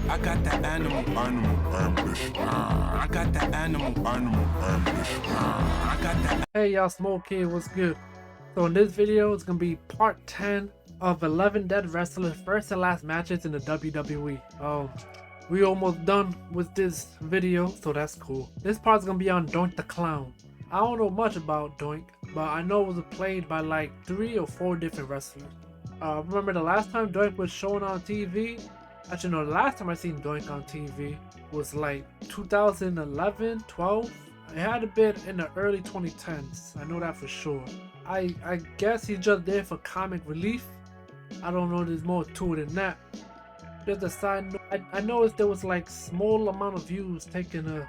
I got that animal ambition. I got that animal ambition. I got that. Hey y'all, Smoak here, what's good? So in this video, it's gonna be part 10 of 11 dead wrestlers' first and last matches in the WWE. We almost done with this video, so that's cool. This part's gonna be on Doink the Clown. I don't know much about Doink, but I know it was played by like 3 or 4 different wrestlers. Remember the last time Doink was shown on TV? Actually no, the last time I seen Doink on TV was like 2011, 12? It had a bit in the early 2010s. I know that for sure. I guess he's just there for comic relief. I don't know, there's more to it than that. Just a side note, I noticed there was like small amount of views taking a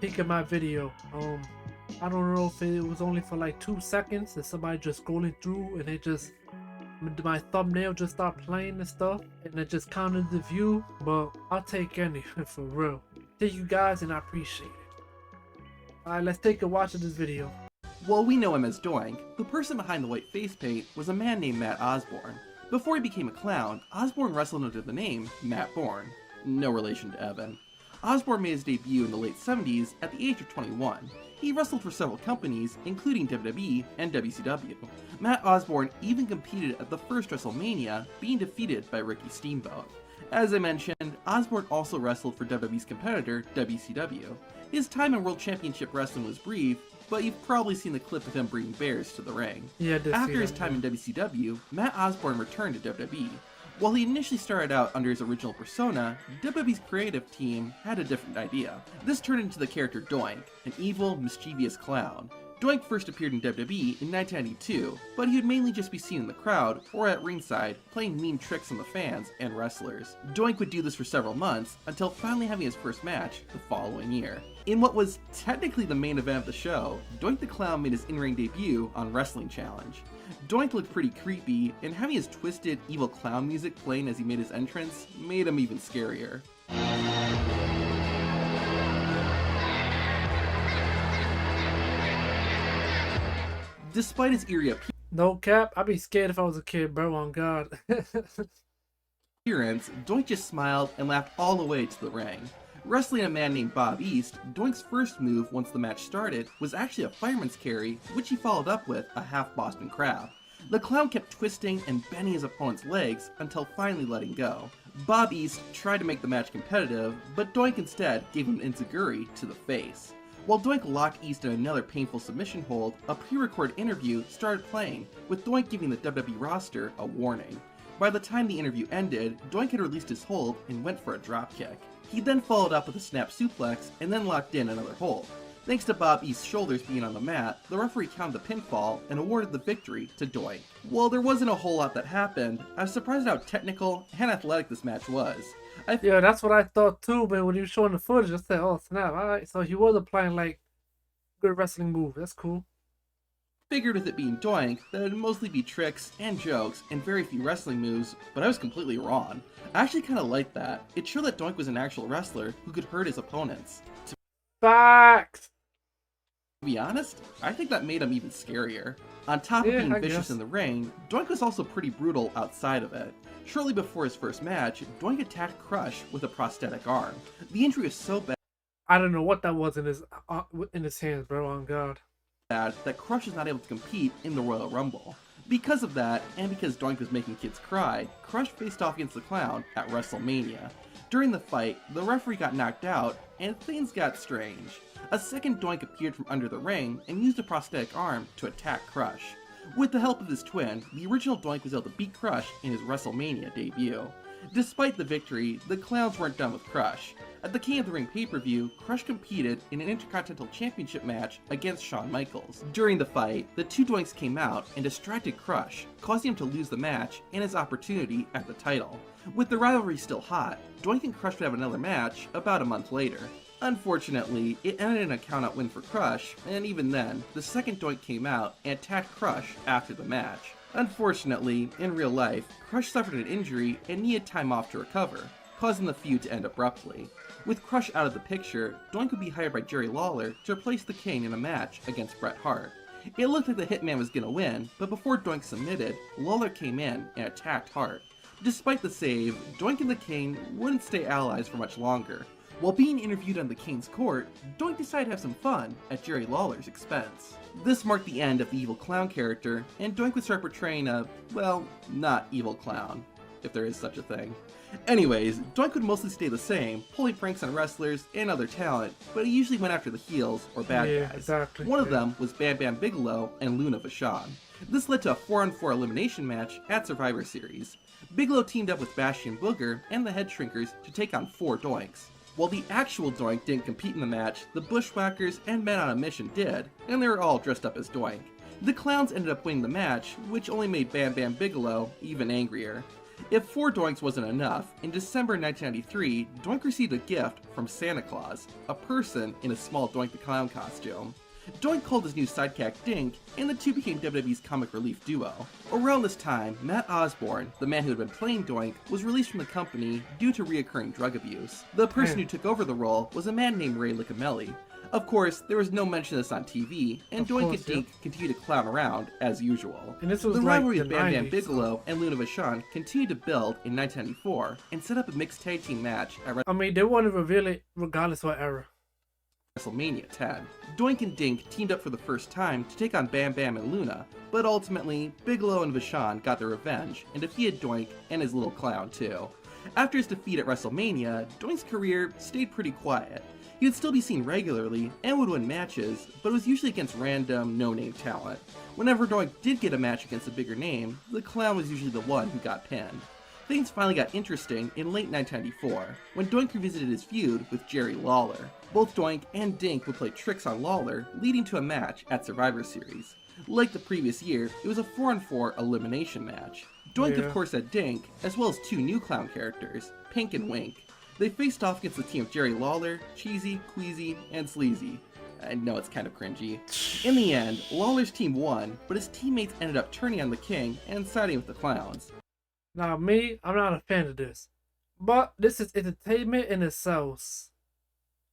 peek at my video. I don't know if it was only for like 2 seconds and somebody just scrolling through and it just, my thumbnail just started playing and stuff and it just counted the view, but I'll take any for real. Thank you guys and I appreciate it. Alright, let's take a watch of this video. While we know him as Doink, the person behind the white face paint was a man named Matt Osborne. Before he became a clown, Osborne wrestled under the name Matt Bourne. No relation to Evan. Osborne made his debut in the late 70s at the age of 21. He wrestled for several companies, including WWE and WCW. Matt Osborne even competed at the first WrestleMania, being defeated by Ricky Steamboat. As I mentioned, Osborne also wrestled for WWE's competitor, WCW. His time in World Championship Wrestling was brief, but you've probably seen the clip of him bringing bears to the ring. Yeah, After his time in WCW, Matt Osborne returned to WWE. While he initially started out under his original persona, WWE's creative team had a different idea. This turned into the character Doink, an evil, mischievous clown. Doink first appeared in WWE in 1992, but he would mainly just be seen in the crowd or at ringside, playing mean tricks on the fans and wrestlers. Doink would do this for several months, until finally having his first match the following year. In what was technically the main event of the show, Doink the Clown made his in-ring debut on Wrestling Challenge. Doink looked pretty creepy, and having his twisted, evil clown music playing as he made his entrance made him even scarier. Despite his eerie No cap, I'd be scared if I was a kid, bro, on God. appearance, Doink just smiled and laughed all the way to the ring. Wrestling a man named Bob East, Doink's first move once the match started was actually a fireman's carry, which he followed up with a half Boston Crab. The clown kept twisting and bending his opponent's legs until finally letting go. Bob East tried to make the match competitive, but Doink instead gave him an enziguri to the face. While Doink locked East in another painful submission hold, a pre-recorded interview started playing, with Doink giving the WWE roster a warning. By the time the interview ended, Doink had released his hold and went for a dropkick. He then followed up with a snap suplex and then locked in another hold. Thanks to Bob East's shoulders being on the mat, the referee counted the pinfall and awarded the victory to Doink. While there wasn't a whole lot that happened, I was surprised at how technical and athletic this match was. Yeah, that's what I thought too, but when he was showing the footage, I said, oh snap, alright, so he was applying like good wrestling move, that's cool. Figured with it being Doink, that it would mostly be tricks and jokes and very few wrestling moves, but I was completely wrong. I actually kinda liked that. It showed that Doink was an actual wrestler who could hurt his opponents. Facts! To be honest, I think that made him even scarier. On top of being vicious in the ring, Doink was also pretty brutal outside of it. Shortly before his first match, Doink attacked Crush with a prosthetic arm. The injury was so bad I don't know what that was in his hands, bro, on God. that Crush was not able to compete in the Royal Rumble. Because of that, and because Doink was making kids cry, Crush faced off against the Clown at WrestleMania. During the fight, the referee got knocked out, and things got strange. A second Doink appeared from under the ring and used a prosthetic arm to attack Crush. With the help of his twin, the original Doink was able to beat Crush in his WrestleMania debut. Despite the victory, the Clowns weren't done with Crush. At the King of the Ring pay-per-view, Crush competed in an Intercontinental Championship match against Shawn Michaels. During the fight, the two Doinks came out and distracted Crush, causing him to lose the match and his opportunity at the title. With the rivalry still hot, Doink and Crush would have another match about a month later. Unfortunately, it ended in a count-out win for Crush, and even then, the second Doink came out and attacked Crush after the match. Unfortunately, in real life, Crush suffered an injury and needed time off to recover, causing the feud to end abruptly. With Crush out of the picture, Doink would be hired by Jerry Lawler to replace the King in a match against Bret Hart. It looked like the Hitman was gonna win, but before Doink submitted, Lawler came in and attacked Hart. Despite the save, Doink and the King wouldn't stay allies for much longer. While being interviewed on the King's court, Doink decided to have some fun at Jerry Lawler's expense. This marked the end of the evil clown character, and Doink would start portraying a, well, not evil clown, if there is such a thing. Anyways, Doink would mostly stay the same, pulling pranks on wrestlers and other talent, but he usually went after the heels or bad guys. Exactly. One of them was Bam Bam Bigelow and Luna Vachon. This led to a 4-on-4 elimination match at Survivor Series. Bigelow teamed up with Bastion Booger and the Head Shrinkers to take on 4 Doinks. While the actual Doink didn't compete in the match, the Bushwhackers and Men on a Mission did, and they were all dressed up as Doink. The Clowns ended up winning the match, which only made Bam Bam Bigelow even angrier. If 4 Doinks wasn't enough, in December 1993, Doink received a gift from Santa Claus, a person in a small Doink the Clown costume. Doink called his new sidekick Dink, and the two became WWE's comic relief duo. Around this time, Matt Osborne, the man who had been playing Doink, was released from the company due to reoccurring drug abuse. The person who took over the role was a man named Ray Liccamelli. Of course, there was no mention of this on TV, and Doink and Dink continued to clown around as usual. And this was the rivalry of the Bam Bam 90s. Bigelow and Luna Vachon continued to build in 1994 and set up a mixed tag team match at I mean, they want to reveal it regardless of what era. WrestleMania 10. Doink and Dink teamed up for the first time to take on Bam Bam and Luna, but ultimately, Bigelow and Vachon got their revenge and defeated Doink and his little clown too. After his defeat at WrestleMania, Doink's career stayed pretty quiet. He would still be seen regularly and would win matches, but it was usually against random, no-name talent. Whenever Doink did get a match against a bigger name, the clown was usually the one who got pinned. Things finally got interesting in late 1994, when Doink revisited his feud with Jerry Lawler. Both Doink and Dink would play tricks on Lawler, leading to a match at Survivor Series. Like the previous year, it was a 4-on-4 elimination match. Doink of course had Dink, as well as 2 new clown characters, Pink and Wink. They faced off against the team of Jerry Lawler, Cheesy, Queasy, and Sleazy. I know it's kind of cringy. In the end, Lawler's team won, but his teammates ended up turning on the King and siding with the clowns. Now, me, I'm not a fan of this, but this is entertainment in itself,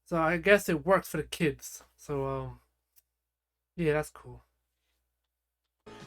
so I guess it works for the kids. So, yeah, that's cool.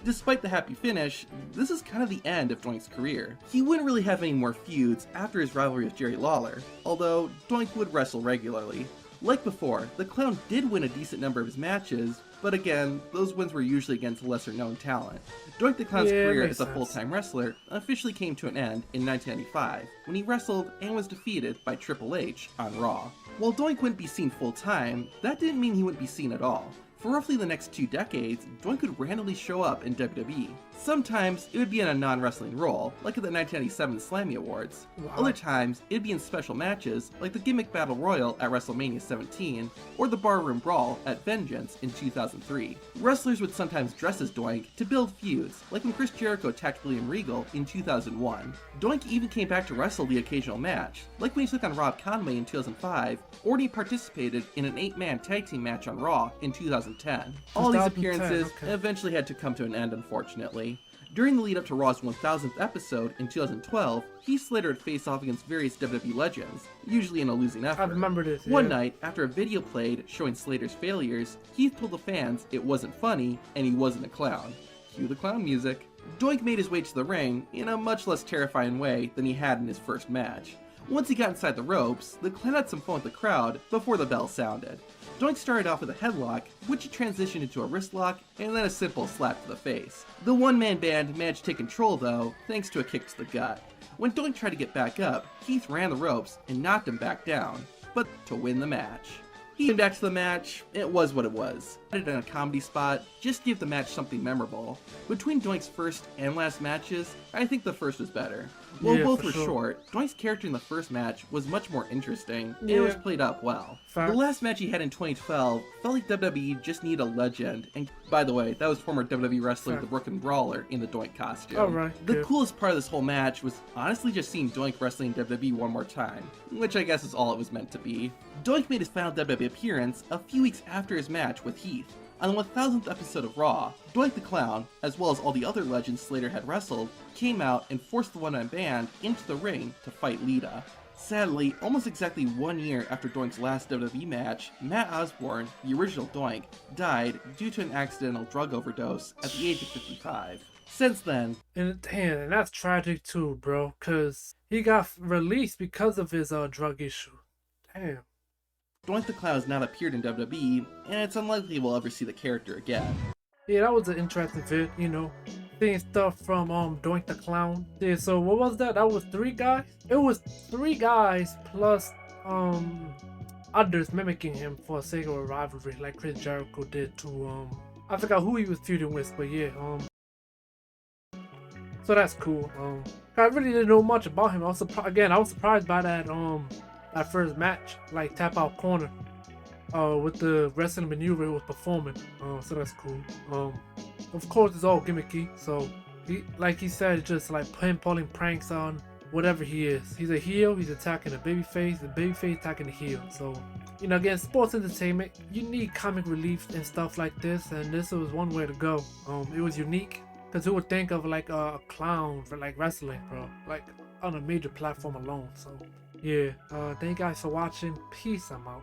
Despite the happy finish, this is kind of the end of Doink's career. He wouldn't really have any more feuds after his rivalry with Jerry Lawler, although Doink would wrestle regularly. Like before, the clown did win a decent number of his matches, but again, those wins were usually against lesser known talent. Doink the Clown's career as a full-time wrestler officially came to an end in 1995, when he wrestled and was defeated by Triple H on Raw. While Doink wouldn't be seen full-time, that didn't mean he wouldn't be seen at all. For roughly the next 2 decades, Doink would randomly show up in WWE. Sometimes it would be in a non-wrestling role, like at the 1997 Slammy Awards. Wow. Other times, it'd be in special matches, like the Gimmick Battle Royal at WrestleMania 17, or the Barroom Brawl at Vengeance in 2003. Wrestlers would sometimes dress as Doink to build feuds, like when Chris Jericho attacked William Regal in 2001. Doink even came back to wrestle the occasional match, like when he took on Rob Conway in 2005, or when he participated in an 8-man tag team match on Raw in 2010. All these appearances eventually had to come to an end, unfortunately. During the lead up to Raw's 1000th episode in 2012, Heath Slater would face off against various WWE legends, usually in a losing effort. I remember this. One night, after a video played showing Slater's failures, Heath told the fans it wasn't funny and he wasn't a clown. Cue the clown music. Doink made his way to the ring in a much less terrifying way than he had in his first match. Once he got inside the ropes, the clown had some fun with the crowd before the bell sounded. Doink started off with a headlock, which transitioned into a wrist lock, and then a simple slap to the face. The one-man band managed to take control though, thanks to a kick to the gut. When Doink tried to get back up, Heath ran the ropes and knocked him back down, but to win the match. He came back to the match, it was what it was. Added in a comedy spot, just to give the match something memorable. Between Doink's first and last matches, I think the first was better. While both were short, Doink's character in the first match was much more interesting, and it was played up well. The last match he had in 2012 felt like WWE just needed a legend, and by the way, that was former WWE wrestler the Brooklyn Brawler in the Doink costume. The coolest part of this whole match was honestly just seeing Doink wrestling WWE one more time, which I guess is all it was meant to be. Doink made his final WWE appearance a few weeks after his match with Heath. On the 1000th episode of Raw, Doink the Clown, as well as all the other legends Slater had wrestled, came out and forced the one-man band into the ring to fight Lita. Sadly, almost exactly 1 year after Doink's last WWE match, Matt Osborne, the original Doink, died due to an accidental drug overdose at the age of 55. Since then, And damn, and that's tragic too, bro, cause he got released because of his drug issue. Damn. Doink the Clown has not appeared in WWE, and it's unlikely we'll ever see the character again. Yeah, that was an interesting vid, you know. Seeing stuff from Doink the Clown. Yeah, so what was that? That was 3 guys? It was 3 guys plus others mimicking him for the sake of a rivalry, like Chris Jericho did to I forgot who he was feuding with, but yeah, so that's cool. I really didn't know much about him. I was surprised by that that first match, like tap out corner, with the wrestling maneuver he was performing. So that's cool. Of course it's all gimmicky. So like he said, just like him pulling pranks on whatever he is. He's a heel. He's attacking a babyface. The babyface attacking the heel. So you know, again, sports entertainment. You need comic relief and stuff like this, and this was one way to go. It was unique. Because who would think of like a clown for like wrestling, bro? Like on a major platform alone. So yeah, thank you guys for watching. Peace, I'm out.